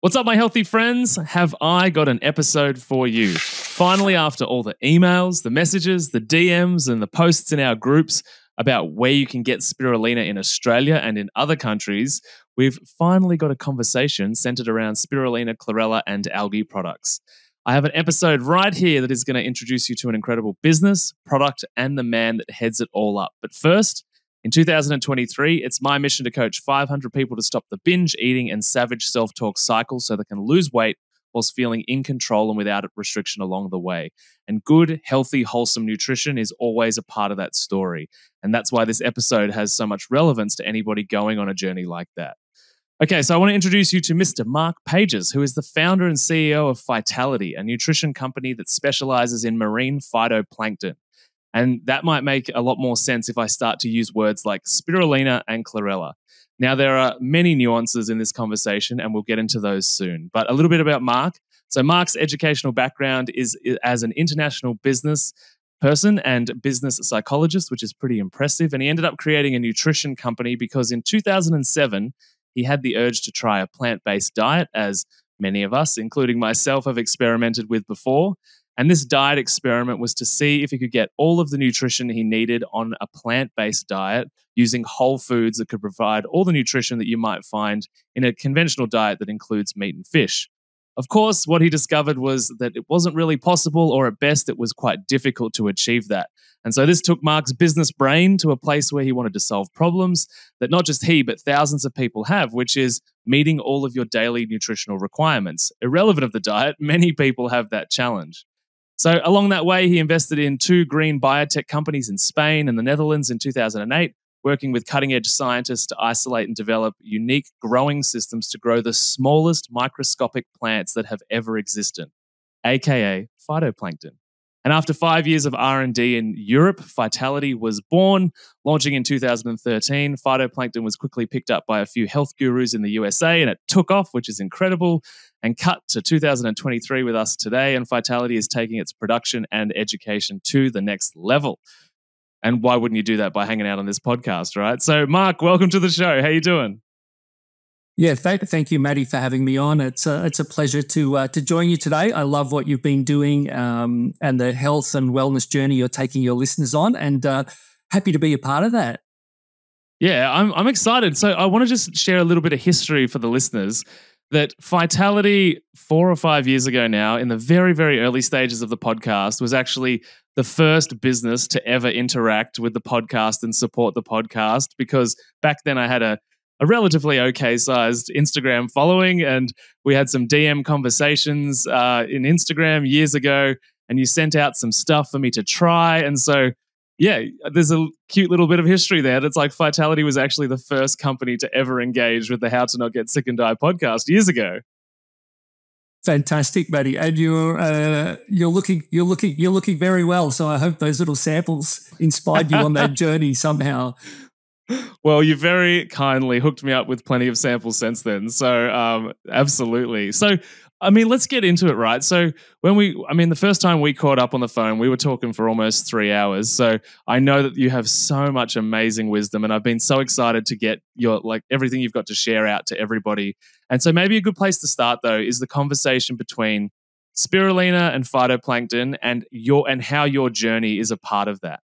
What's up, my healthy friends? Have I got an episode for you? Finally, after all the emails, the messages, the DMs, and the posts in our groups about where you can get spirulina in Australia and in other countries, we've finally got a conversation centered around spirulina, chlorella, and algae products. I have an episode right here that is going to introduce you to an incredible business, product, and the man that heads it all up. But first, in 2023, it's my mission to coach 500 people to stop the binge eating and savage self-talk cycle so they can lose weight whilst feeling in control and without restriction along the way. And good, healthy, wholesome nutrition is always a part of that story. And that's why this episode has so much relevance to anybody going on a journey like that. Okay, so I want to introduce you to Mr. Mark Pages, who is the founder and CEO of Vitality, a nutrition company that specializes in marine phytoplankton. And that might make a lot more sense if I start to use words like spirulina and chlorella. Now, there are many nuances in this conversation, and we'll get into those soon. But a little bit about Mark. So Mark's educational background is as an international business person and business psychologist, which is pretty impressive. And he ended up creating a nutrition company because in 2007, he had the urge to try a plant-based diet, as many of us, including myself, have experimented with before. And this diet experiment was to see if he could get all of the nutrition he needed on a plant-based diet using whole foods that could provide all the nutrition that you might find in a conventional diet that includes meat and fish. Of course, what he discovered was that it wasn't really possible, or at best, it was quite difficult to achieve that. And so this took Mark's business brain to a place where he wanted to solve problems that not just he, but thousands of people have, which is meeting all of your daily nutritional requirements. Irrelevant of the diet, many people have that challenge. So along that way, he invested in 2 green biotech companies in Spain and the Netherlands in 2008, working with cutting-edge scientists to isolate and develop unique growing systems to grow the smallest microscopic plants that have ever existed, aka phytoplankton. And after 5 years of R&D in Europe, Vitality was born. Launching in 2013, phytoplankton was quickly picked up by a few health gurus in the USA, and it took off, which is incredible, and cut to 2023 with us today. And Vitality is taking its production and education to the next level. And why wouldn't you do that by hanging out on this podcast, right? So, Mark, welcome to the show. How you doing? Yeah, thank you, Matty, for having me on. It's a pleasure to join you today. I love what you've been doing and the health and wellness journey you're taking your listeners on, and happy to be a part of that. Yeah, I'm excited. So I want to just share a little bit of history for the listeners. That Vitality 4 or 5 years ago now, in the very, very early stages of the podcast, was actually the first business to ever interact with the podcast and support the podcast, because back then I had a relatively okay-sized Instagram following, and we had some DM conversations in Instagram years ago, and you sent out some stuff for me to try. And so, yeah, there's a cute little bit of history there. It's like Vitality was actually the first company to ever engage with the How to Not Get Sick and Die podcast years ago. Fantastic, Matty, and you're looking very well. So I hope those little samples inspired you on that journey somehow. Well, you very kindly hooked me up with plenty of samples since then. So absolutely. So, I mean, let's get into it, right? So the first time we caught up on the phone, we were talking for almost 3 hours. So I know that you have so much amazing wisdom, and I've been so excited to get everything you've got to share out to everybody. And so maybe a good place to start, though, is the conversation between spirulina and phytoplankton and how your journey is a part of that.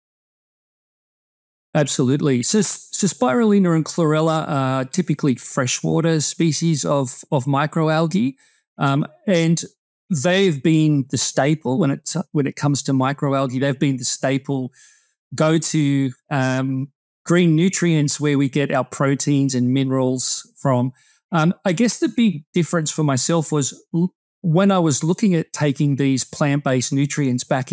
Absolutely. So spirulina and chlorella are typically freshwater species of microalgae, and they've been the staple when it comes to microalgae. They've been the staple go-to green nutrients where we get our proteins and minerals from. I guess the big difference for myself was when I was looking at taking these plant-based nutrients back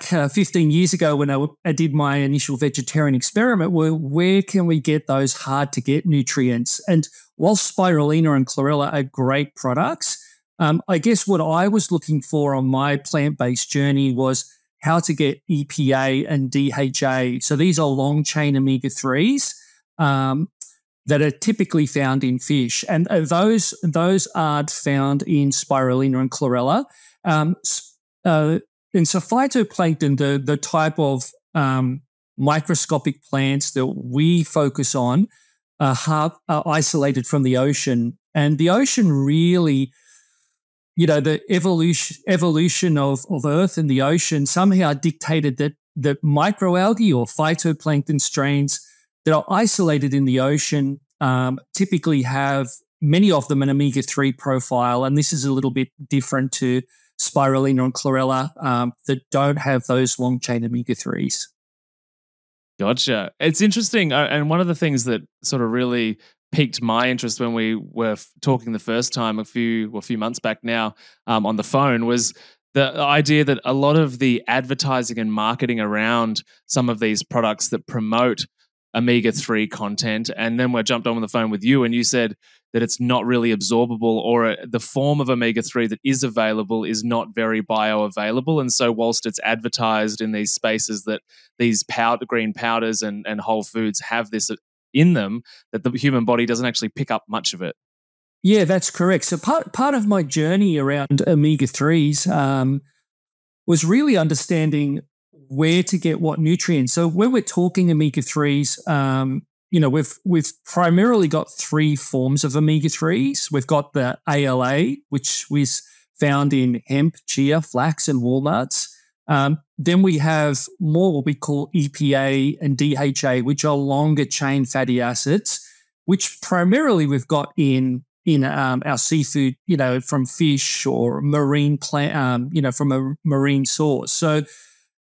15 years ago when I did my initial vegetarian experiment, where can we get those hard-to-get nutrients? And while spirulina and chlorella are great products, I guess what I was looking for on my plant-based journey was how to get EPA and DHA. So these are long-chain omega-3s that are typically found in fish. And those aren't found in spirulina and chlorella. And so phytoplankton, the type of microscopic plants that we focus on are isolated from the ocean And the ocean really, the evolution of Earth and the ocean somehow dictated that microalgae or phytoplankton strains that are isolated in the ocean typically have many of them an omega-3 profile. And this is a little bit different to spirulina and chlorella that don't have those long-chain omega-3s. Gotcha. It's interesting. And one of the things that sort of really piqued my interest when we were talking the first time a few months back now on the phone was the idea that a lot of the advertising and marketing around some of these products that promote omega-3 content, and then we jumped on the phone with you and you said that it's not really absorbable, or the form of omega-3 that is available is not very bioavailable. And so whilst it's advertised in these spaces that these green powders and whole foods have this in them, that the human body doesn't actually pick up much of it. Yeah, that's correct. So part of my journey around omega-3s was really understanding where to get what nutrients. So when we're talking omega-3s, we've primarily got three forms of omega-3s. We've got the ALA, which is found in hemp, chia, flax, and walnuts. Then we have more what we call EPA and DHA, which are longer chain fatty acids, which primarily we've got in our seafood, from fish or marine plant, from a marine source.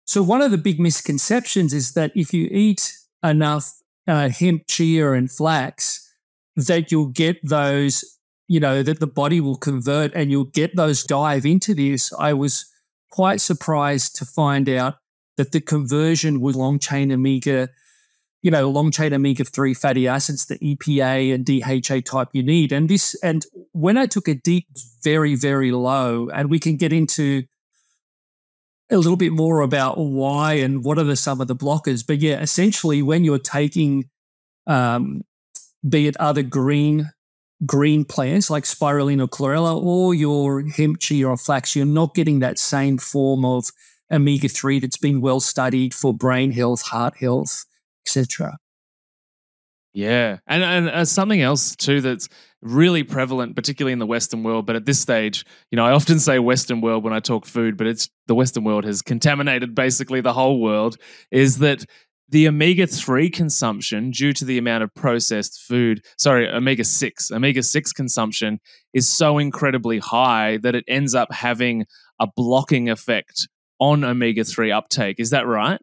So one of the big misconceptions is that if you eat enough hemp, chia, and flax, that you'll get those, that the body will convert and you'll get those dive into this. I was quite surprised to find out that the conversion with long-chain omega-3 fatty acids, the EPA and DHA type you need. And when I took a deep, very, very low, and we can get into a little bit more about why and what are some of the blockers. But yeah, essentially when you're taking, be it other green plants like spirulina or chlorella or your hemp, chia or flax, you're not getting that same form of omega-3 that's been well studied for brain health, heart health, etc. Yeah. And something else too that's really prevalent, particularly in the Western world, but at this stage, I often say Western world when I talk food, but it's the Western world has contaminated basically the whole world, is that the omega-3 consumption due to the amount of processed food, omega-6 consumption is so incredibly high that it ends up having a blocking effect on omega-3 uptake. Is that right?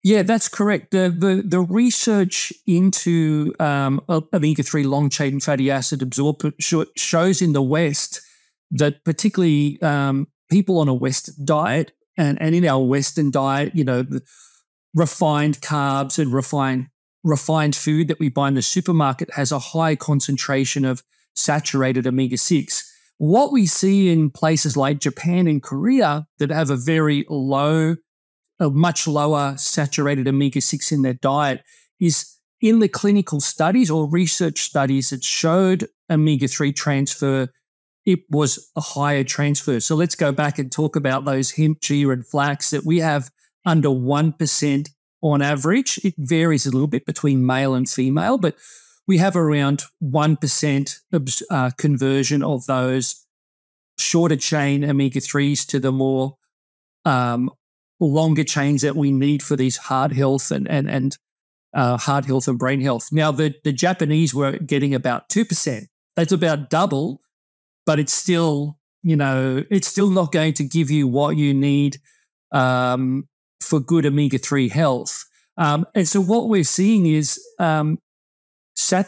Yeah, that's correct. The research into omega-3 long-chain fatty acid absorption shows in the West that particularly people on a Western diet and in our Western diet, the refined carbs and refined food that we buy in the supermarket has a high concentration of saturated omega-6. What we see in places like Japan and Korea that have a much lower saturated omega-6 in their diet is in the clinical studies or research studies that showed omega-3 transfer, it was a higher transfer. So let's go back and talk about those hemp, chia, and flax that we have under 1% on average. It varies a little bit between male and female, but we have around 1% conversion of those shorter chain omega-3s to the more longer chains that we need for these heart health and heart health and brain health. Now, the Japanese were getting about 2%. That's about double, but it's still, it's still not going to give you what you need for good omega-3 health. And so what we're seeing is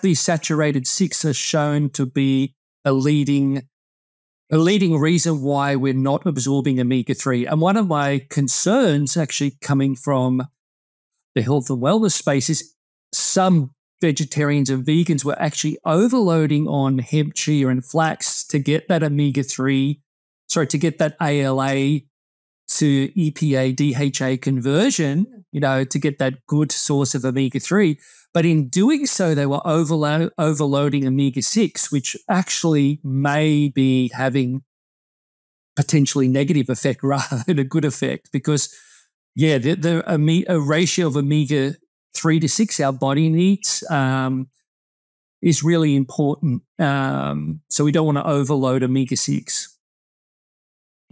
these saturated 6 are shown to be a leading reason why we're not absorbing omega-3. And one of my concerns actually coming from the health and wellness space is some vegetarians and vegans were actually overloading on hemp, chia, and flax to get that to get that ALA to EPA, DHA conversion, to get that good source of omega-3. But in doing so, they were overloading omega-6, which actually may be having potentially negative effect rather than a good effect because, a ratio of omega-3 to 6 our body needs is really important. So we don't want to overload omega-6.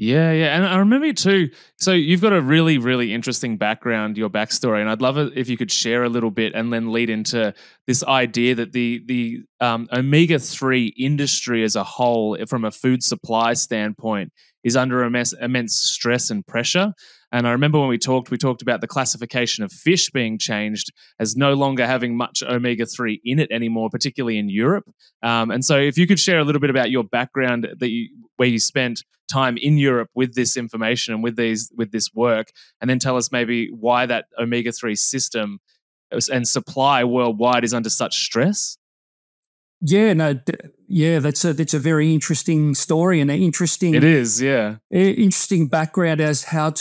Yeah, yeah. And I remember too, so you've got a really, really interesting background, your backstory, and I'd love it if you could share a little bit and then lead into this idea that the omega-3 industry as a whole, from a food supply standpoint, is under immense stress and pressure. And I remember when we talked about the classification of fish being changed as no longer having much omega-3 in it anymore, particularly in Europe. And so if you could share a little bit about your background, where you spent time in Europe with this information and with this work, and then tell us maybe why that omega-3 system and supply worldwide is under such stress. Yeah, that's a very interesting story and an interesting. It is, yeah, interesting background as how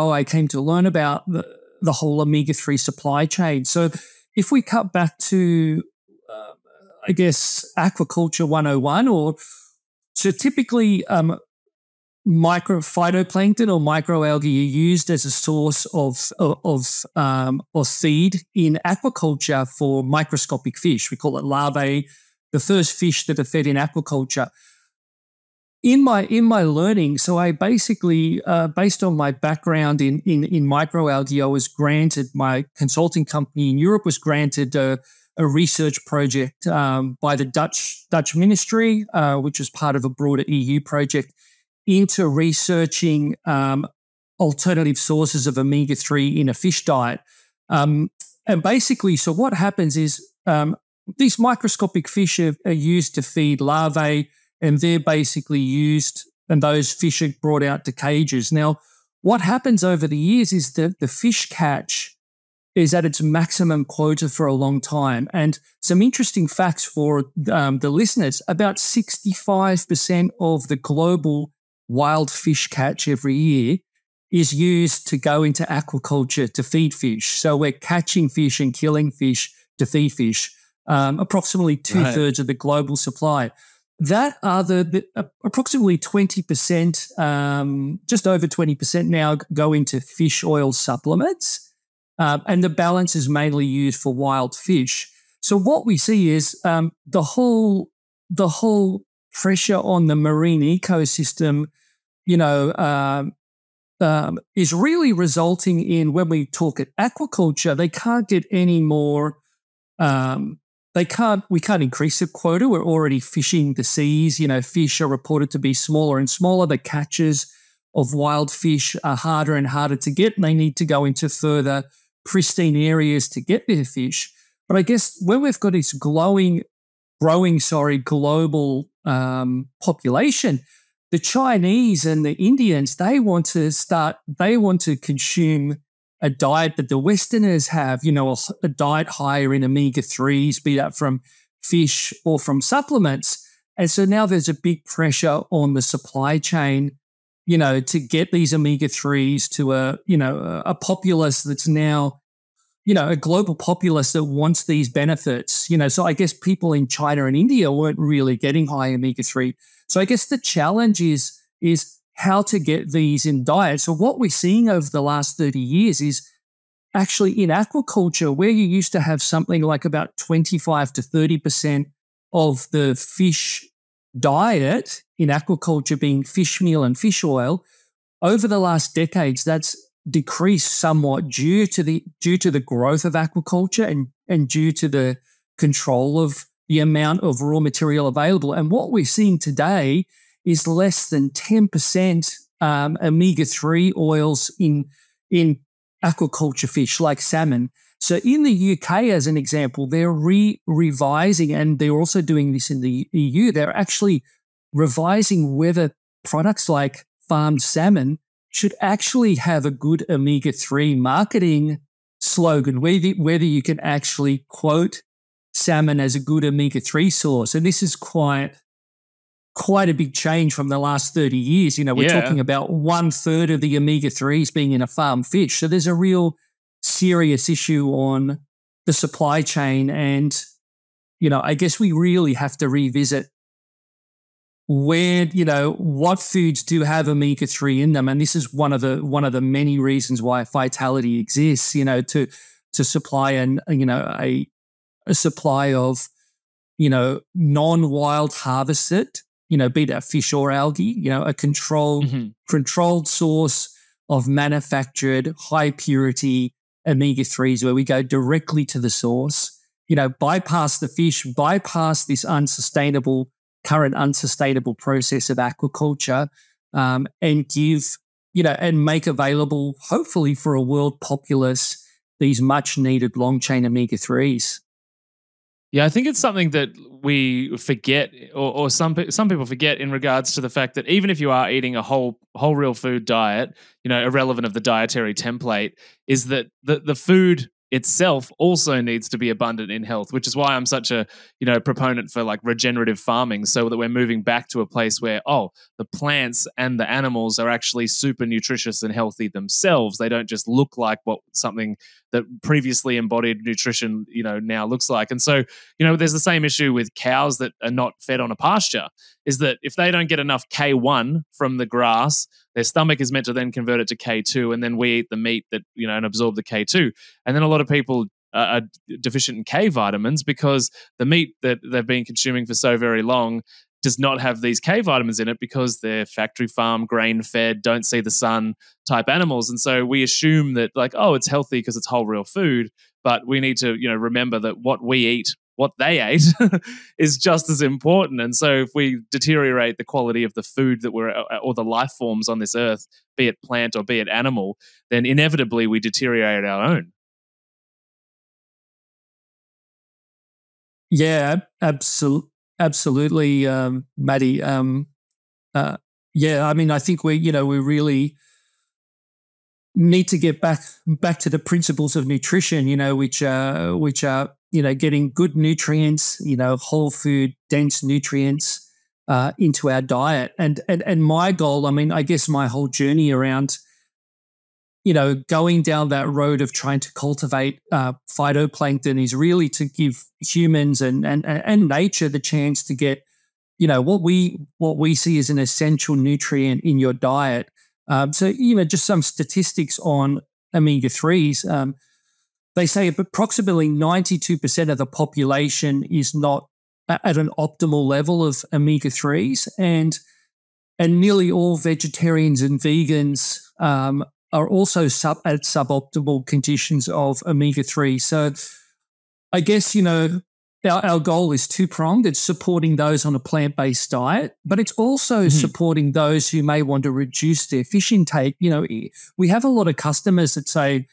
I came to learn about the whole omega-3 supply chain. So, if we cut back to, I guess, aquaculture 101, so typically, phytoplankton or microalgae are used as a source of feed in aquaculture for microscopic fish. We call it larvae, the first fish that are fed in aquaculture. In my learning, so I basically, based on my background in microalgae, I was granted, my consulting company in Europe was granted a research project by the Dutch ministry, which was part of a broader EU project, into researching alternative sources of omega-3 in a fish diet. And basically, so what happens is these microscopic fish are used to feed larvae, and they're basically used, and those fish are brought out to cages. Now, what happens over the years is that the fish catch is at its maximum quota for a long time. And some interesting facts for the listeners, about 65% of the global wild fish catch every year is used to go into aquaculture to feed fish. So we're catching fish and killing fish to feed fish, approximately two-thirds of the global supply. That are approximately 20%, just over 20% now go into fish oil supplements, and the balance is mainly used for wild fish. So what we see is the whole pressure on the marine ecosystem, is really resulting in, when we talk at aquaculture, they can't get any more. We can't increase the quota. We're already fishing the seas. Fish are reported to be smaller and smaller. The catches of wild fish are harder and harder to get, and they need to go into further pristine areas to get their fish. But I guess when we've got this growing global population, the Chinese and the Indians, they want to consume a diet that the Westerners have, a diet higher in omega-3s, be that from fish or from supplements. And so now there's a big pressure on the supply chain, to get these omega-3s to a populace that's now, a global populace that wants these benefits. So I guess people in China and India weren't really getting high omega-3. So I guess the challenge is how to get these in diet. So what we're seeing over the last 30 years is actually in aquaculture, where you used to have something like about 25 to 30% of the fish diet in aquaculture being fish meal and fish oil, over the last decades, that's decreased somewhat due to the growth of aquaculture and due to the control of the amount of raw material available. And what we're seeing today is less than 10% omega-3 oils in aquaculture fish like salmon. So in the UK, as an example, they're revising, and they're also doing this in the EU, they're actually revising whether products like farmed salmon should actually have a good omega-3 marketing slogan, whether you can actually quote salmon as a good omega-3 source. And this is quite a big change from the last 30 years. We're talking about 1/3 of the omega-3s being in a farm fish. So there's a real serious issue on the supply chain. And, I guess we really have to revisit where, what foods do have omega-3 in them. And this is one of the many reasons why Vitality exists, to supply a supply of non-wild harvested, be that fish or algae, a controlled source of manufactured high purity omega-3s where we go directly to the source, bypass the fish, bypass this current unsustainable process of aquaculture, and give, and make available, hopefully for a world populace, these much needed long chain omega-3s. Yeah, I think it's something that we forget, or some people forget, in regards to the fact that even if you are eating a whole real food diet, irrelevant of the dietary template, is that the food itself also needs to be abundant in health, which is why I'm such a proponent for like regenerative farming, so that we're moving back to a place where the plants and the animals are actually super nutritious and healthy themselves. They don't just look like what something that previously embodied nutrition now looks like. And so there's the same issue with cows that are not fed on a pasture, is that if they don't get enough K1 from the grass, their stomach is meant to then convert it to K2, and then we eat the meat that and absorb the K2. And then a lot of people are deficient in K vitamins because the meat that they've been consuming for so very long does not have these K vitamins in it, because they're factory farm, grain fed, don't see the sun type animals. And so we assume that it's healthy because it's whole real food, but we need to remember that what we eat, what they ate, is just as important. And so if we deteriorate the quality of the food that or the life forms on this earth, be it plant or be it animal, then inevitably we deteriorate our own. Yeah, absolutely, Matty. Yeah, I mean, I think we really need to get back to the principles of nutrition, which are getting good nutrients, whole food, dense nutrients into our diet. And my goal, I mean, I guess my whole journey around, going down that road of trying to cultivate phytoplankton is really to give humans and nature the chance to get, what we see as an essential nutrient in your diet. So, just some statistics on omega-3s. They say approximately 92% of the population is not at an optimal level of omega-3s, and nearly all vegetarians and vegans are also at suboptimal conditions of omega-3. So I guess, our goal is two-pronged. It's supporting those on a plant-based diet, but it's also supporting those who may want to reduce their fish intake. We have a lot of customers that say,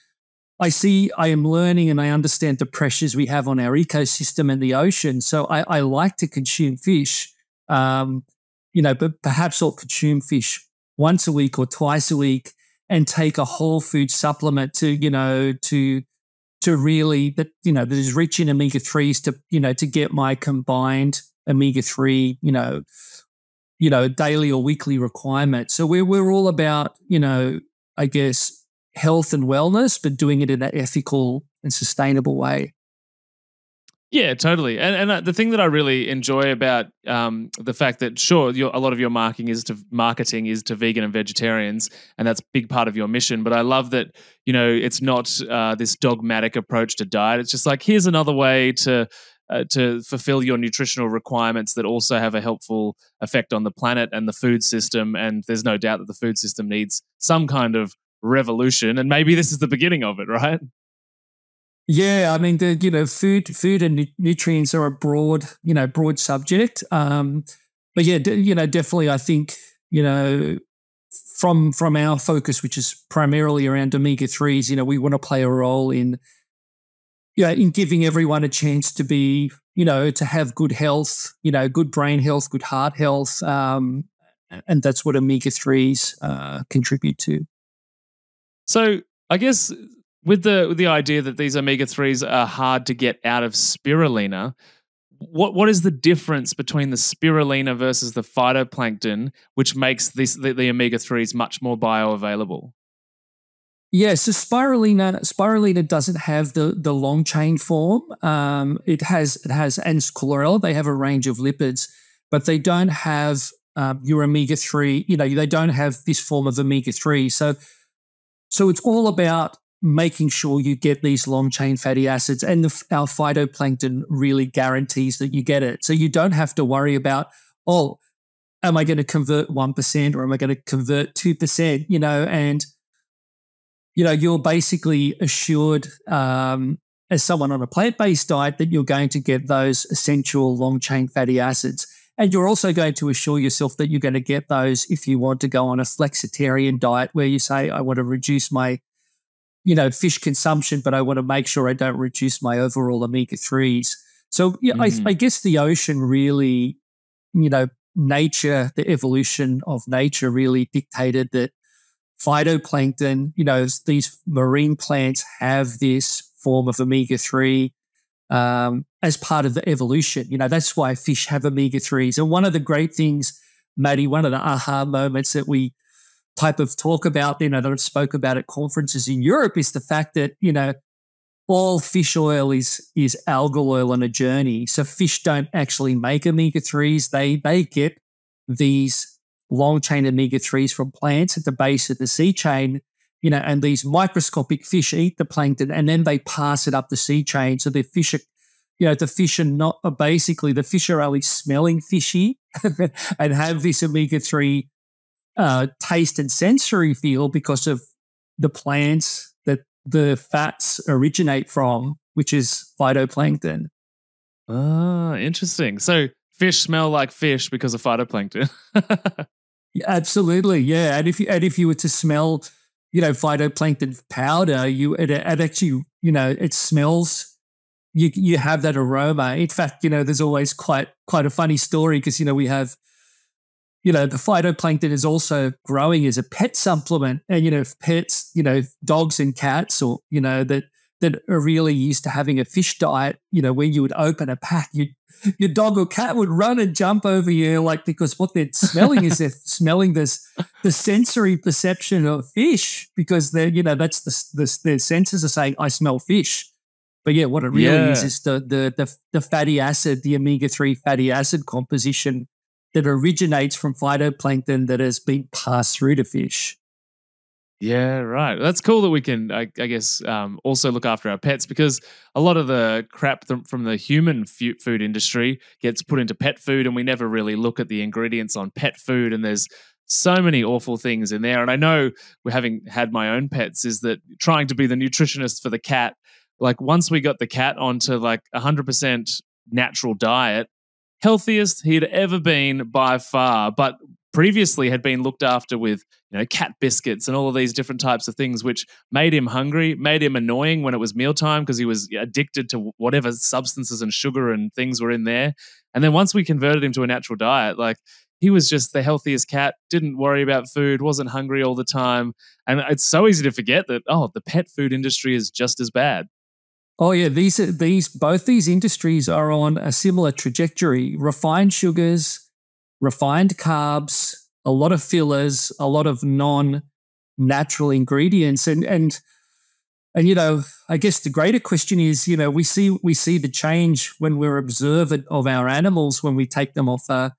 I am learning and I understand the pressures we have on our ecosystem and the ocean, so I like to consume fish, but perhaps I'll consume fish once a week or twice a week and take a whole food supplement to really, that is rich in omega-3s to get my combined omega-3, daily or weekly requirement. So we're all about, I guess, health and wellness, but doing it in an ethical and sustainable way. Yeah, totally. And the thing that I really enjoy about the fact that, sure, a lot of your marketing is to vegan and vegetarians, and that's a big part of your mission. But I love that, it's not this dogmatic approach to diet. It's just like, here's another way to fulfill your nutritional requirements that also have a helpful effect on the planet and the food system. And there's no doubt that the food system needs some kind of revolution, and maybe this is the beginning of it, right? Yeah, I mean, food and nutrients are a broad subject. But yeah, definitely, I think, from our focus, which is primarily around omega-3s, we want to play a role in giving everyone a chance to be, to have good health, good brain health, good heart health, and that's what omega-3s contribute to. So I guess with the idea that these omega-3s are hard to get out of spirulina, what is the difference between the spirulina versus the phytoplankton, which makes the omega-3s much more bioavailable? Yeah, so spirulina doesn't have the long chain form. It has and chlorella. They have a range of lipids, but they don't have your omega-3. They don't have this form of omega-3. So it's all about making sure you get these long-chain fatty acids, and our phytoplankton really guarantees that you get it. So you don't have to worry about, oh, am I going to convert 1% or am I going to convert 2%, and, you're basically assured as someone on a plant-based diet that you're going to get those essential long-chain fatty acids. And you're also going to assure yourself that you're going to get those if you want to go on a flexitarian diet where you say, I want to reduce my, fish consumption, but I want to make sure I don't reduce my overall omega-3s. So I guess the ocean really, nature, the evolution of nature really dictated that phytoplankton, these marine plants have this form of omega-3 as part of the evolution. That's why fish have omega-3s. And one of the great things, Matty, one of the aha moments that we type of talk about, that I spoke about at conferences in Europe is the fact that, all fish oil is algal oil on a journey. So fish don't actually make omega-3s. They get these long-chain omega-3s from plants at the base of the sea chain, and these microscopic fish eat the plankton and then they pass it up the sea chain. So the fish the fish are only smelling fishy and have this omega-3 taste and sensory feel because of the plants that the fats originate from, which is phytoplankton. Ah, interesting. So fish smell like fish because of phytoplankton. Absolutely, yeah. And if you were to smell, phytoplankton powder, it actually, it smells. You have that aroma. In fact, there's always quite a funny story because we have, the phytoplankton is also growing as a pet supplement, and pets, dogs and cats, or that are really used to having a fish diet. When you would open a pack, your dog or cat would run and jump over you, because what they're smelling is they're smelling the sensory perception of fish, because they're that's their senses are saying I smell fish. But yeah, what it really is the fatty acid, the omega-3 fatty acid composition that originates from phytoplankton that has been passed through to fish. Yeah, right. That's cool that we can, I guess, also look after our pets, because a lot of the crap from the human food industry gets put into pet food, and we never really look at the ingredients on pet food, and there's so many awful things in there. And I know, having had my own pets, is that trying to be the nutritionist for the cat, once we got the cat onto 100% natural diet, healthiest he'd ever been by far, but previously had been looked after with, cat biscuits and all of these different types of things, which made him hungry, made him annoying when it was mealtime because he was addicted to whatever substances and sugar and things were in there. And then once we converted him to a natural diet, he was just the healthiest cat, didn't worry about food, wasn't hungry all the time. And it's so easy to forget that, the pet food industry is just as bad. Oh yeah, both these industries are on a similar trajectory. Refined sugars, refined carbs, a lot of fillers, a lot of non-natural ingredients, and I guess the greater question is, we see the change when we're observant of our animals when we take them off a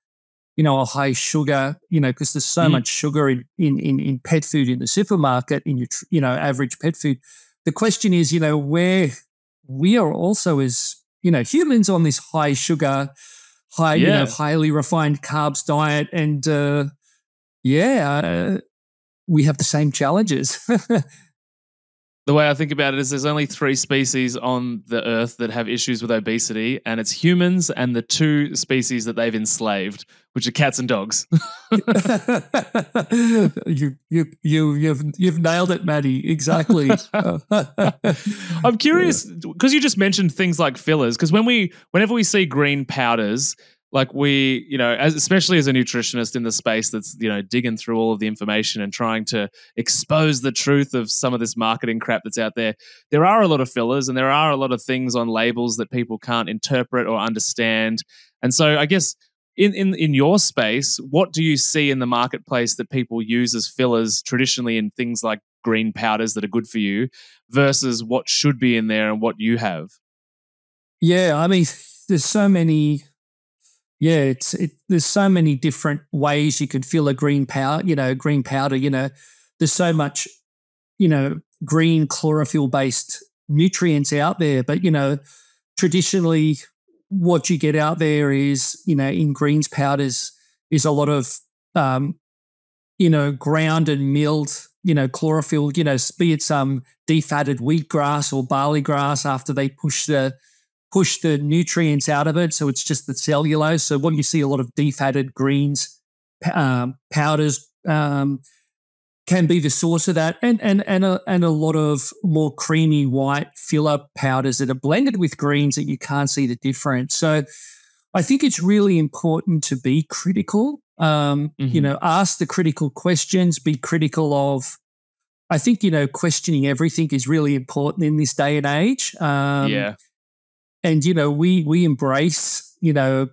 high sugar, because there's so much sugar in pet food in the supermarket, in your average pet food. The question is, where we are also as humans on this high sugar, highly refined carbs diet, and we have the same challenges. The way I think about it is there's only 3 species on the earth that have issues with obesity, and it's humans and the 2 species that they've enslaved, which are cats and dogs. You've nailed it, Matty. Exactly. I'm curious because you just mentioned things like fillers. Because whenever we see green powders, especially as a nutritionist in the space that's, digging through all of the information and trying to expose the truth of some of this marketing crap that's out there, there are a lot of fillers and there are a lot of things on labels that people can't interpret or understand. And so I guess in your space, what do you see in the marketplace that people use as fillers traditionally in things like green powders that are good for you versus what should be in there and what you have? Yeah, I mean, there's so many... Yeah, there's so many different ways you could fill a green powder. There's so much, green chlorophyll-based nutrients out there. But, traditionally what you get out there is, in greens powders is a lot of, ground and milled, chlorophyll, be it some defatted wheatgrass or barley grass after they push the nutrients out of it. So it's just the cellulose. So what you see a lot of defatted greens powders can be the source of that, and a lot of more creamy white filler powders that are blended with greens that you can't see the difference. So I think it's really important to be critical. Ask the critical questions, be critical of. I think questioning everything is really important in this day and age. And we embrace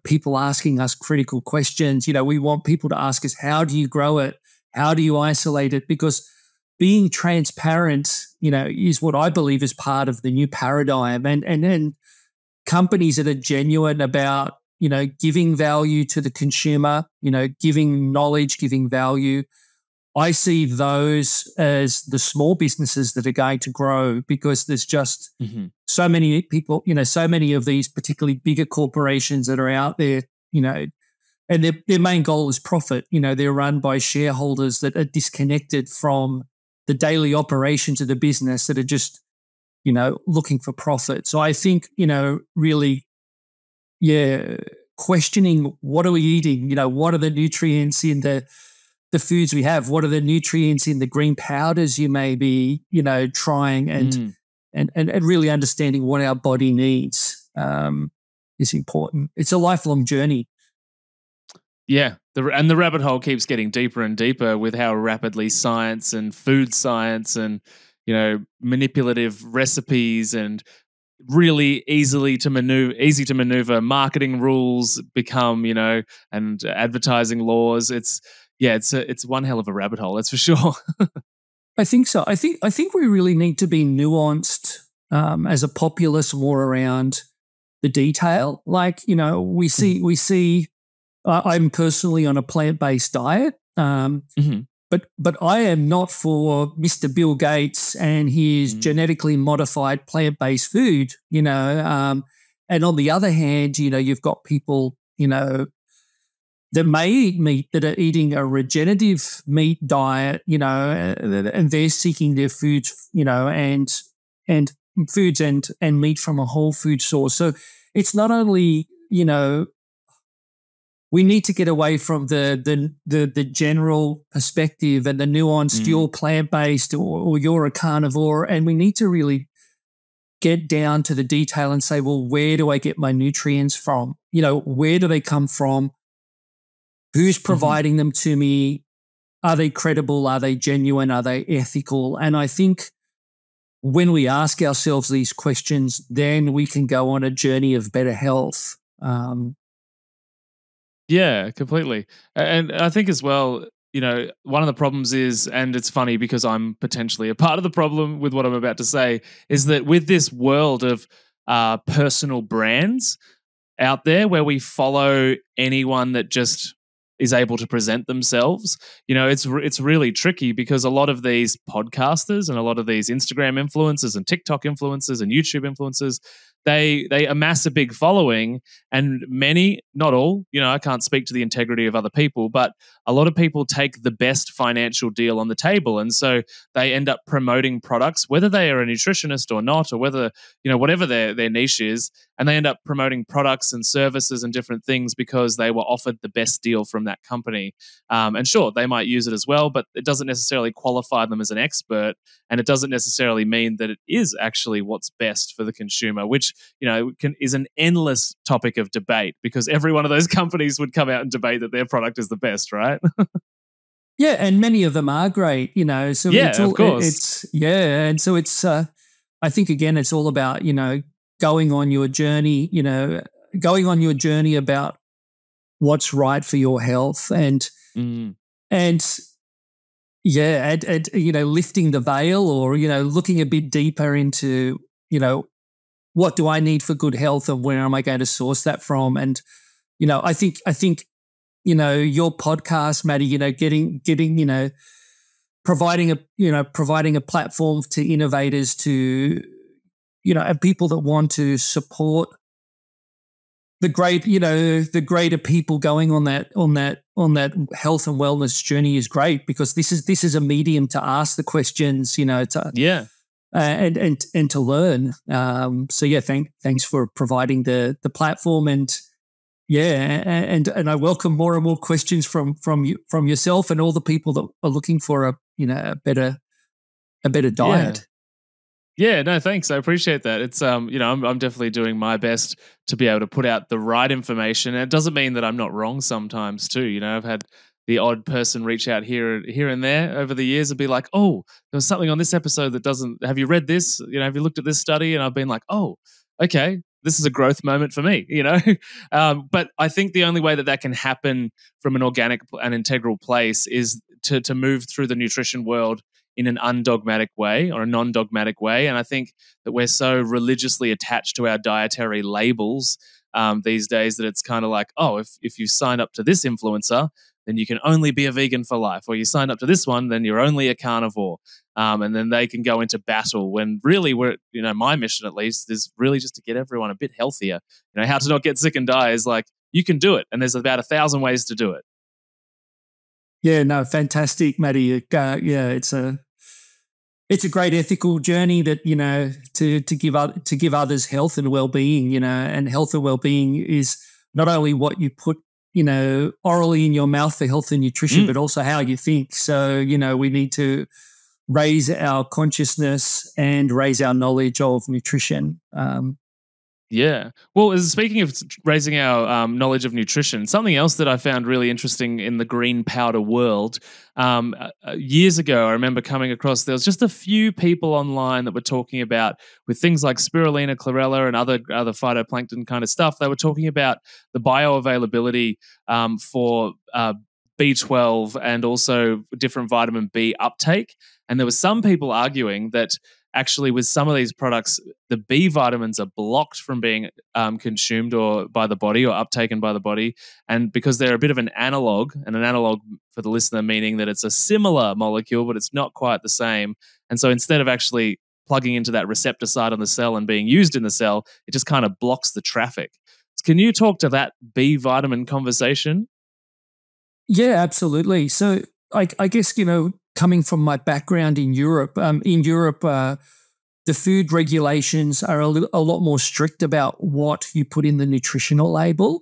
people asking us critical questions. We want people to ask us, how do you grow it? How do you isolate it? Because being transparent, is what I believe is part of the new paradigm. And then companies that are genuine about, giving value to the consumer, giving knowledge, giving value. I see those as the small businesses that are going to grow, because there's just so many people, so many of these particularly bigger corporations that are out there, and their main goal is profit. They're run by shareholders that are disconnected from the daily operations of the business, that are just, looking for profit. So I think, really, questioning, what are we eating? What are the nutrients in the foods we have? What are the nutrients in the green powders you may be, trying, and really understanding what our body needs is important. It's a lifelong journey. Yeah, the rabbit hole keeps getting deeper and deeper with how rapidly science and food science and manipulative recipes and really easy to maneuver marketing rules become, and advertising laws. It's one hell of a rabbit hole, that's for sure. I think so. I think we really need to be nuanced as a populace, more around the detail. Like, we see. I'm personally on a plant-based diet, but I am not for Mr. Bill Gates and his genetically modified plant-based food, and on the other hand, you've got people, that may eat meat, that are eating a regenerative meat diet, and they're seeking their foods, and foods and meat from a whole food source. So it's not only, we need to get away from the general perspective and the nuanced, you're plant-based or you're a carnivore, and we need to really get down to the detail and say, well, where do I get my nutrients from? Where do they come from? Who's providing them to me? Are they credible? Are they genuine? Are they ethical? And I think when we ask ourselves these questions, then we can go on a journey of better health. Yeah, completely. And I think as well, one of the problems is, and it's funny because I'm potentially a part of the problem with what I'm about to say, is that with this world of personal brands out there where we follow anyone that just is able to present themselves, it's really tricky, because a lot of these podcasters and a lot of these Instagram influencers and TikTok influencers and YouTube influencers, they amass a big following, and many, not all, I can't speak to the integrity of other people, but a lot of people take the best financial deal on the table. And so they end up promoting products, whether they are a nutritionist or not, or whether, whatever their niche is, and they end up promoting products and services and different things because they were offered the best deal from that company. And sure, they might use it as well, but it doesn't necessarily qualify them as an expert, and it doesn't necessarily mean that it is actually what's best for the consumer, which is an endless topic of debate, because every one of those companies would come out and debate that their product is the best, right? Yeah, and many of them are great, So of course. And so it's. I think again, it's all about going on your journey, about what's right for your health, and lifting the veil, or looking a bit deeper into what do I need for good health, and where am I going to source that from? And, I think, your podcast, Matty, getting, providing a platform to innovators to, and people that want to support the greater people going on that health and wellness journey is great, because this is a medium to ask the questions, and to learn. Thanks for providing the platform, and I welcome more and more questions from yourself and all the people that are looking for a better diet. Yeah, no, thanks. I appreciate that. It's I'm definitely doing my best to be able to put out the right information. And it doesn't mean that I'm not wrong sometimes too. I've had the odd person reach out here and there over the years and be like, "Oh, there was something on this episode that doesn't. Have you read this? Have you looked at this study?" And I've been like, "Oh, okay, this is a growth moment for me." But I think the only way that can happen from an organic and integral place is to move through the nutrition world in an undogmatic way or a non-dogmatic way. And I think that we're so religiously attached to our dietary labels these days that it's kind of like, oh, if you sign up to this influencer, then you can only be a vegan for life. Or you sign up to this one, then you're only a carnivore. And then they can go into battle when really my mission at least is really just to get everyone a bit healthier. How to not get sick and die is like, you can do it. And there's about 1,000 ways to do it. Yeah, no, fantastic, Matty. It's a great ethical journey that to give others health and well-being. And health and well-being is not only what you put orally in your mouth for health and nutrition, but also how you think. So we need to raise our consciousness and raise our knowledge of nutrition. Yeah. Well, speaking of raising our knowledge of nutrition, something else that I found really interesting in the green powder world, years ago, I remember coming across, there was just a few people online that were talking about, with things like spirulina, chlorella, and other phytoplankton kind of stuff, they were talking about the bioavailability for B12 and also different vitamin B uptake. And there were some people arguing that actually with some of these products, the B vitamins are blocked from being consumed or by the body or uptaken by the body. And because they're a bit of an analog, and an analog for the listener meaning that it's a similar molecule, but it's not quite the same. And so instead of actually plugging into that receptor site on the cell and being used in the cell, it just kind of blocks the traffic. Can you talk to that B vitamin conversation? Yeah, absolutely. So I guess, coming from my background in Europe, the food regulations are a lot more strict about what you put in the nutritional label.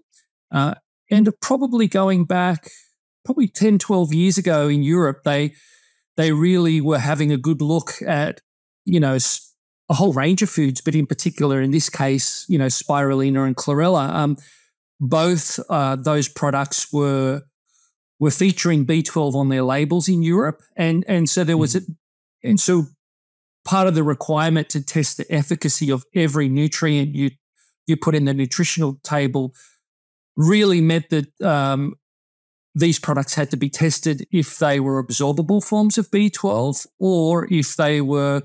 And probably going back 10, 12 years ago in Europe, they really were having a good look at, a whole range of foods, but in particular, in this case, spirulina and chlorella. Both those products were featuring B12 on their labels in Europe. And so there was so part of the requirement to test the efficacy of every nutrient you put in the nutritional table really meant that these products had to be tested if they were absorbable forms of B12 or if they were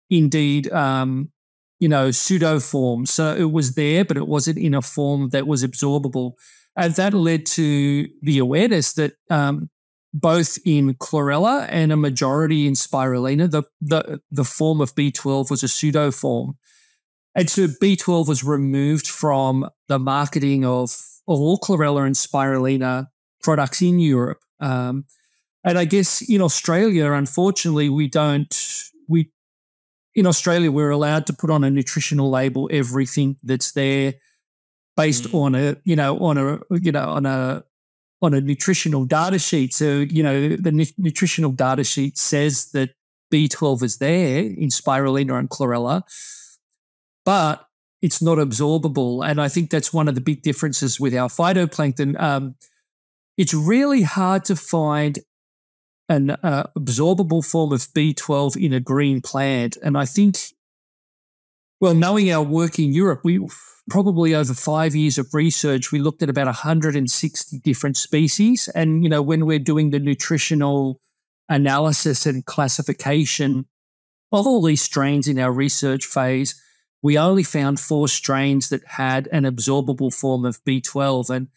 indeed pseudo forms. So it was there, but it wasn't in a form that was absorbable. And that led to the awareness that both in chlorella and a majority in spirulina, the form of B12 was a pseudo form. And so B12 was removed from the marketing of all chlorella and spirulina products in Europe. And I guess in Australia, unfortunately, in Australia, we're allowed to put on a nutritional label everything that's there, based on a nutritional data sheet. So, the nutritional data sheet says that B12 is there in spirulina and chlorella, but it's not absorbable. And I think that's one of the big differences with our phytoplankton. It's really hard to find an absorbable form of B12 in a green plant. And I think, knowing our work in Europe, we probably over 5 years of research, we looked at about 160 different species. And, when we're doing the nutritional analysis and classification of all these strains in our research phase, we only found 4 strains that had an absorbable form of B12. And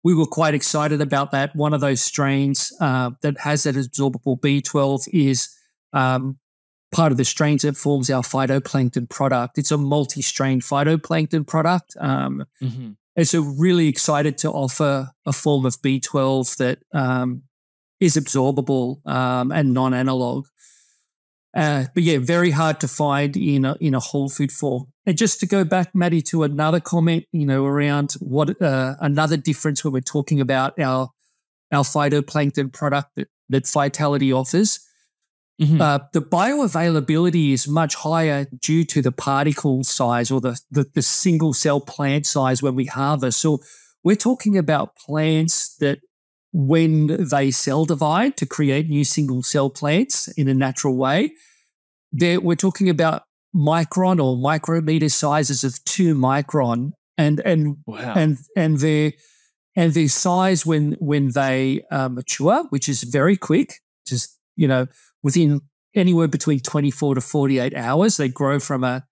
we were quite excited about that. One of those strains that has that absorbable B12 is part of the strains that forms our phytoplankton product. It's a multi-strain phytoplankton product. And so really excited to offer a form of B12 that is absorbable and non-analog. But yeah, very hard to find in a whole food form. And just to go back, Matty, to another comment, around what another difference when we're talking about our phytoplankton product that Vitality offers. The bioavailability is much higher due to the particle size or the single cell plant size when we harvest. So we're talking about plants that when they cell divide to create new single cell plants in a natural way, we're talking about micron or micrometer sizes of 2 micron, and wow. and their size when they mature, which is very quick, just within anywhere between 24 to 48 hours, they grow from a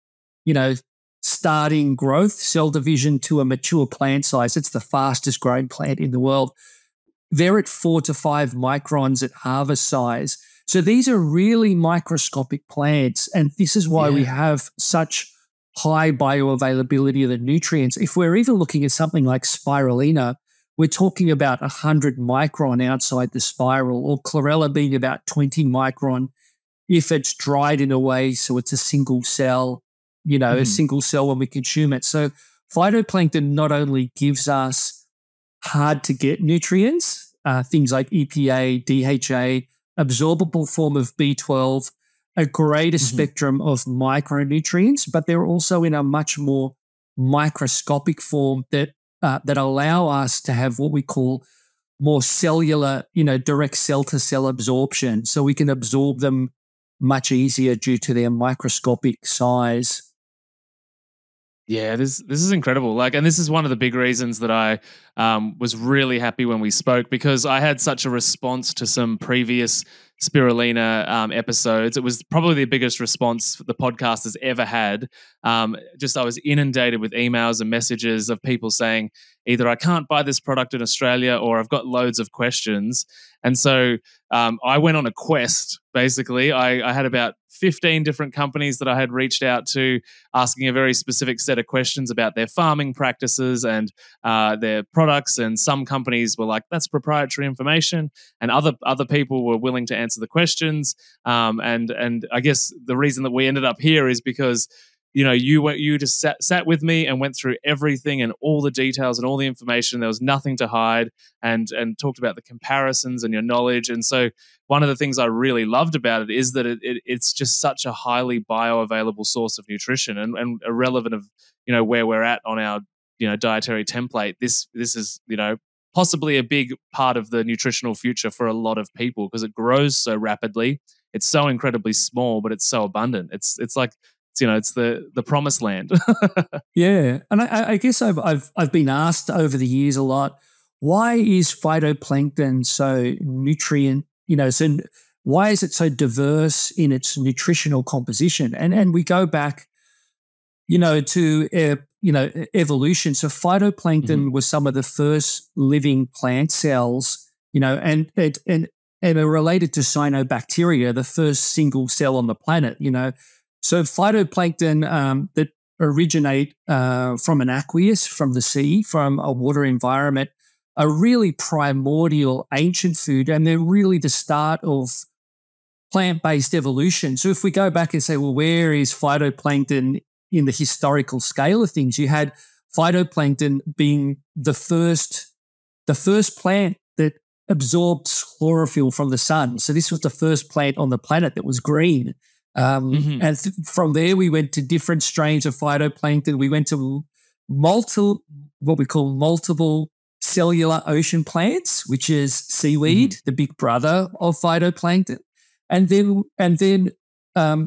starting growth cell division to a mature plant size. It's the fastest growing plant in the world. They're at 4 to 5 microns at harvest size. So these are really microscopic plants, and this is why we have such high bioavailability of the nutrients. If we're even looking at something like spirulina, we're talking about 100 micron outside the spiral, or chlorella being about 20 micron if it's dried in a way so it's a single cell, a single cell when we consume it. So phytoplankton not only gives us hard-to-get nutrients, things like EPA, DHA, absorbable form of B12, a greater spectrum of micronutrients, but they're also in a much more microscopic form that allow us to have what we call more cellular, direct cell-to-cell absorption. So we can absorb them much easier due to their microscopic size. Yeah, this is incredible. And this is one of the big reasons that I was really happy when we spoke, because I had such a response to some previous Spirulina episodes. It was probably the biggest response the podcast has ever had. I was inundated with emails and messages of people saying either I can't buy this product in Australia or I've got loads of questions. And so I went on a quest, basically. I had about 15 different companies that I had reached out to, asking a very specific set of questions about their farming practices and their products. And some companies were like, that's proprietary information. And other people were willing to answer the questions. And I guess the reason that we ended up here is because you just sat with me and went through everything and all the details and all the information. There was nothing to hide, and talked about the comparisons and your knowledge. And so one of the things I really loved about it is that it's just such a highly bioavailable source of nutrition and irrelevant of where we're at on our dietary template. This is possibly a big part of the nutritional future for a lot of people, because it grows so rapidly. It's so incredibly small, but it's so abundant. It's like it's the promised land. Yeah, and I guess I've been asked over the years a lot, why is phytoplankton so nutrient? So why is it so diverse in its nutritional composition? And we go back, to evolution. So phytoplankton was some of the first living plant cells, and are related to cyanobacteria, the first single cell on the planet. So phytoplankton that originate from an aqueous, from the sea, from a water environment, are really primordial ancient food, and they're really the start of plant-based evolution. So if we go back and say, well, where is phytoplankton in the historical scale of things? You had phytoplankton being the first plant that absorbed chlorophyll from the sun. So this was the first plant on the planet that was green. And from there, we went to different strains of phytoplankton. We went to what we call multiple cellular ocean plants, which is seaweed, the big brother of phytoplankton. And then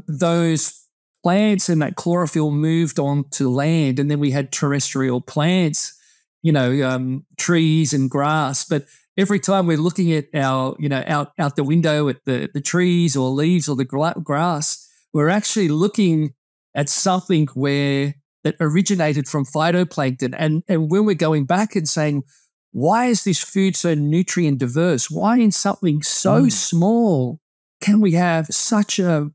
those plants and that chlorophyll moved on to land, and then we had terrestrial plants, trees and grass. But every time we're looking at our, out the window at the trees or leaves or the grass, we're actually looking at something that originated from phytoplankton. And when we're going back and saying, why is this food so nutrient diverse? Why in something so small can we have such a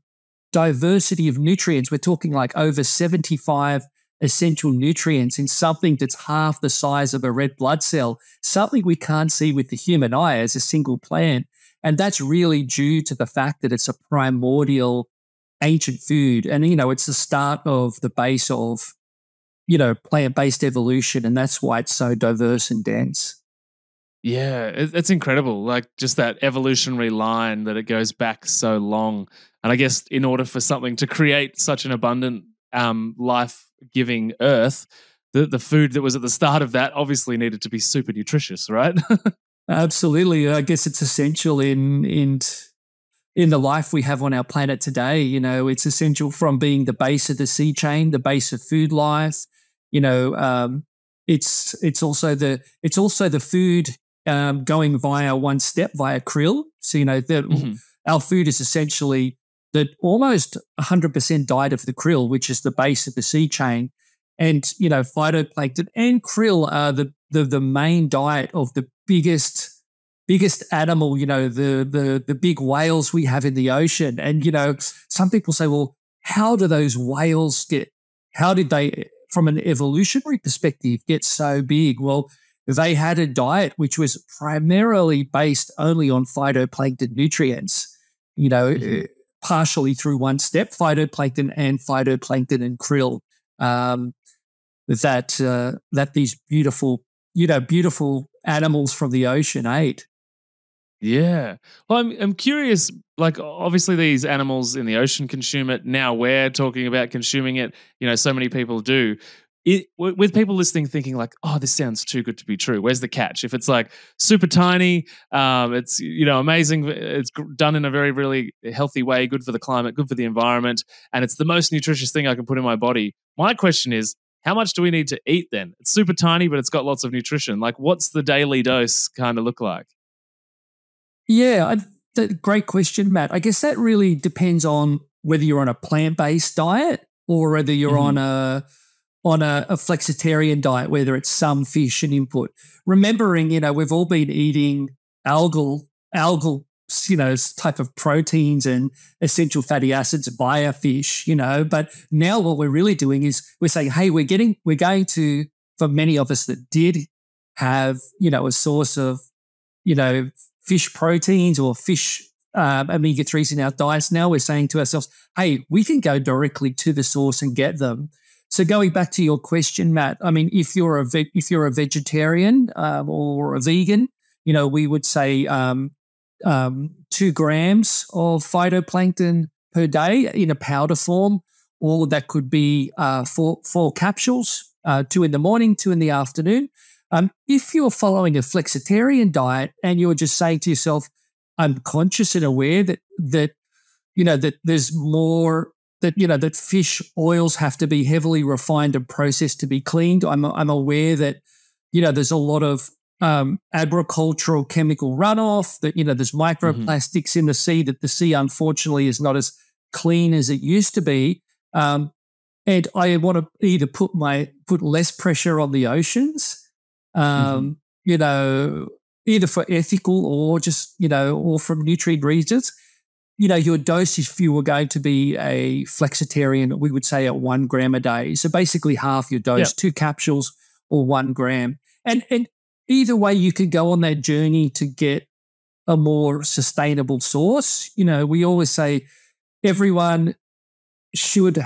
diversity of nutrients? We're talking like over 75 essential nutrients in something that's half the size of a red blood cell, something we can't see with the human eye as a single plant. And that's really due to the fact that it's a primordial ancient food. And, it's the start of the base of, plant-based evolution. And that's why it's so diverse and dense. Yeah, it's incredible. Like just that evolutionary line that it goes back so long. And I guess in order for something to create such an abundant life-giving earth, the food that was at the start of that obviously needed to be super nutritious, right? Absolutely. I guess it's essential in the life we have on our planet today. It's essential from being the base of the sea chain, the base of food life. It's also the food going via one step via krill. So our food is essentially that almost 100% diet of the krill, which is the base of the sea chain. And, phytoplankton and krill are the main diet of the biggest animal, the big whales we have in the ocean. And, some people say, well, how do those whales how did they, from an evolutionary perspective, get so big? Well, they had a diet which was primarily based only on phytoplankton nutrients, partially through one step, phytoplankton and krill. That these beautiful animals from the ocean ate. Yeah. Well, I'm curious, like obviously these animals in the ocean consume it. Now we're talking about consuming it. So many people do. With people listening thinking like, oh, this sounds too good to be true. Where's the catch? If it's like super tiny, it's, amazing. It's done in a very, really healthy way, good for the climate, good for the environment. And it's the most nutritious thing I can put in my body. My question is, how much do we need to eat then? It's super tiny, but it's got lots of nutrition. Like what's the daily dose kind of look like? Yeah, great question, Matt. I guess that really depends on whether you're on a plant-based diet or whether you're on a flexitarian diet, whether it's some fish and input. Remembering, we've all been eating algal, type of proteins and essential fatty acids via fish, but now what we're really doing is we're saying, hey, we're going to, for many of us that did have, a source of, fish proteins or fish omega-3s in our diets, now we're saying to ourselves, hey, we can go directly to the source and get them. So going back to your question, Matt, I mean, if you're a vegetarian or a vegan, we would say 2 grams of phytoplankton per day in a powder form, or that could be 4 capsules, 2 in the morning, 2 in the afternoon. If you're following a flexitarian diet and you're just saying to yourself, I'm conscious and aware that there's more, that fish oils have to be heavily refined and processed to be cleaned. I'm aware that, there's a lot of agricultural chemical runoff, that, there's microplastics in the sea, that the sea unfortunately is not as clean as it used to be. And I want to either put less pressure on the oceans, either for ethical or just, or from nutrient reasons. Your dose, if you were going to be a flexitarian, we would say at 1 gram a day. So basically half your dose, 2 capsules or 1 gram. And either way, you could go on that journey to get a more sustainable source. We always say everyone should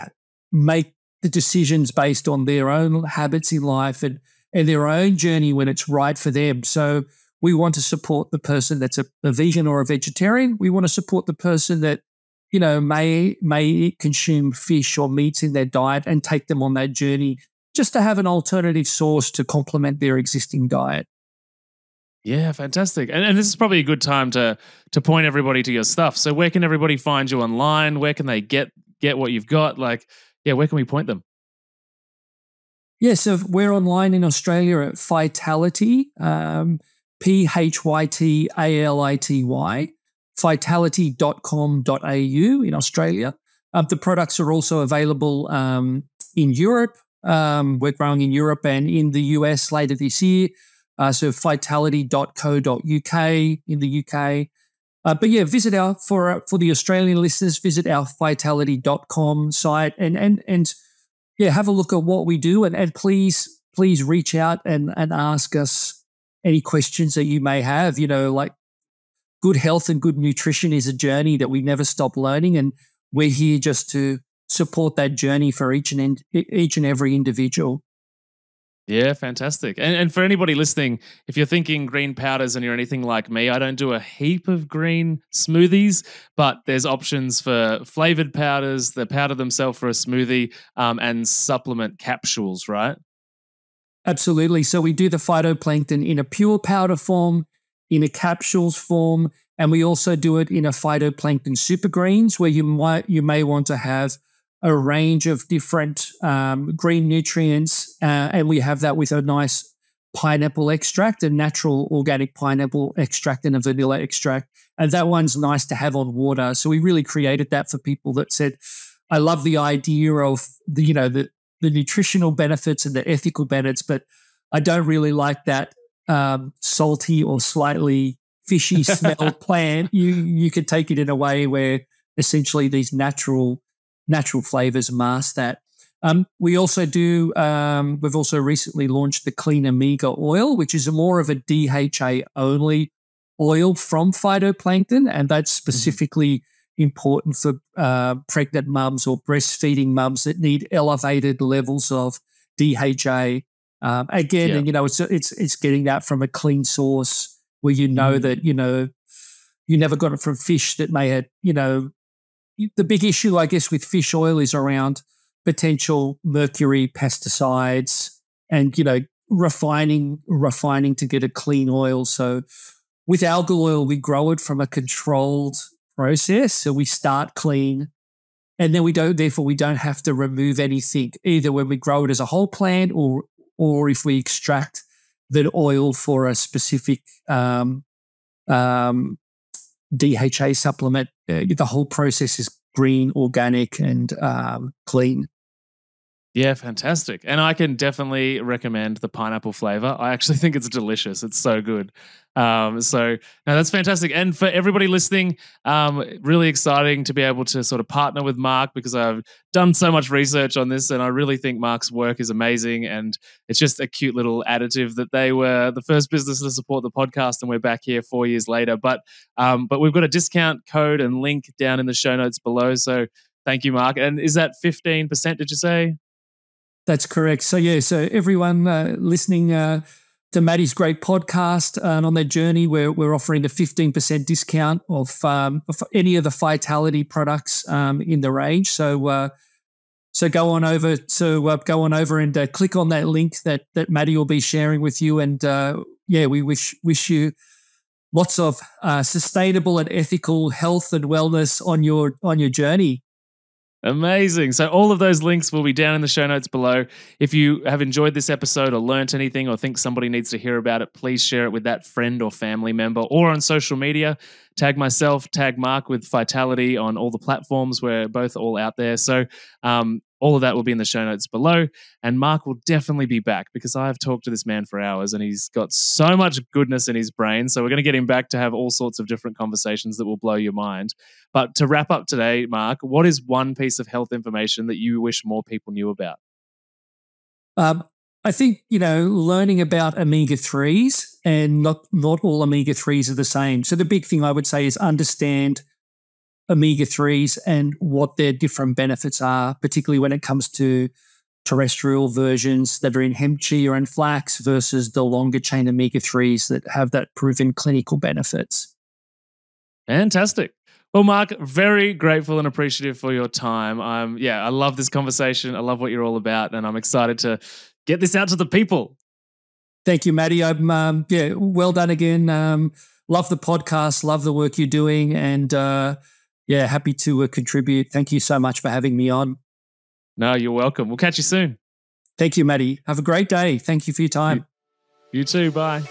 make the decisions based on their own habits in life and their own journey when it's right for them. So we want to support the person that's a vegan or a vegetarian. We want to support the person that, may consume fish or meats in their diet and take them on that journey just to have an alternative source to complement their existing diet. Yeah, fantastic. And this is probably a good time to point everybody to your stuff. So where can everybody find you online? Where can they get what you've got? where can we point them? Yeah, so we're online in Australia at Phytality, Phytality, phytality.com.au in Australia. The products are also available in Europe. We're growing in Europe and in the US later this year. So vitality.co.uk in the UK. But yeah, visit for the Australian listeners, visit our vitality.com site and yeah, have a look at what we do and please reach out and ask us any questions that you may have. Like good health and good nutrition is a journey that we never stop learning, and we're here just to support that journey for each and every individual. Yeah, fantastic. And for anybody listening, if you're thinking green powders and you're anything like me, I don't do a heap of green smoothies, but there's options for flavored powders, the powder themselves for a smoothie, and supplement capsules, right? Absolutely. So we do the phytoplankton in a pure powder form, in a capsules form, and we also do it in a phytoplankton super greens where you may want to have a range of different green nutrients, and we have that with a nice pineapple extract, a natural organic pineapple extract and a vanilla extract, and that one's nice to have on water. So we really created that for people that said, I love the idea of the nutritional benefits and the ethical benefits, but I don't really like that salty or slightly fishy smell plant. You could take it in a way where essentially these natural flavors mask that. We also do, we've also recently launched the Clean Omega oil, which is more of a DHA only oil from phytoplankton, and that's specifically important for pregnant mums or breastfeeding mums that need elevated levels of DHA. Again, it's getting that from a clean source where that you never got it from fish that may have the big issue, I guess, with fish oil is around potential mercury, pesticides, and refining to get a clean oil. So with algal oil, we grow it from a controlled process. So we start clean, and then we don't have to remove anything either when we grow it as a whole plant or if we extract the oil for a specific DHA supplement. The whole process is green, organic, and clean. Yeah, fantastic. And I can definitely recommend the pineapple flavor. I actually think it's delicious. It's so good. So that's fantastic. And for everybody listening, really exciting to be able to sort of partner with Mark because I've done so much research on this and I really think Mark's work is amazing. And it's just a cute little additive that they were the first business to support the podcast and we're back here 4 years later. But we've got a discount code and link down in the show notes below. So thank you, Mark. And is that 15%, did you say? That's correct. So everyone listening to Matty's great podcast and on their journey, we're offering a 15% discount of any of the Vitality products in the range. So go on over and click on that link that Matty will be sharing with you. And we wish you lots of sustainable and ethical health and wellness on your journey. Amazing. So all of those links will be down in the show notes below. If you have enjoyed this episode or learnt anything or think somebody needs to hear about it, please share it with that friend or family member or on social media. Tag myself, tag Mark with Vitality on all the platforms. We're both all out there. So all of that will be in the show notes below. And Mark will definitely be back because I have talked to this man for hours and he's got so much goodness in his brain. So we're going to get him back to have all sorts of different conversations that will blow your mind. But to wrap up today, Mark, what is one piece of health information that you wish more people knew about? I think, learning about omega-3s, and not all omega-3s are the same. So the big thing I would say is understand omega-3s and what their different benefits are, particularly when it comes to terrestrial versions that are in hemp, chia, and flax versus the longer chain omega-3s that have that proven clinical benefits. Fantastic. Well, Mark, very grateful and appreciative for your time. I love this conversation. I love what you're all about, and I'm excited to get this out to the people. Thank you, Matty. Well done again. Love the podcast, love the work you're doing, and happy to contribute. Thank you so much for having me on. No, you're welcome. We'll catch you soon. Thank you, Matty. Have a great day. Thank you for your time. You too. Bye.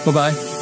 Bye-bye.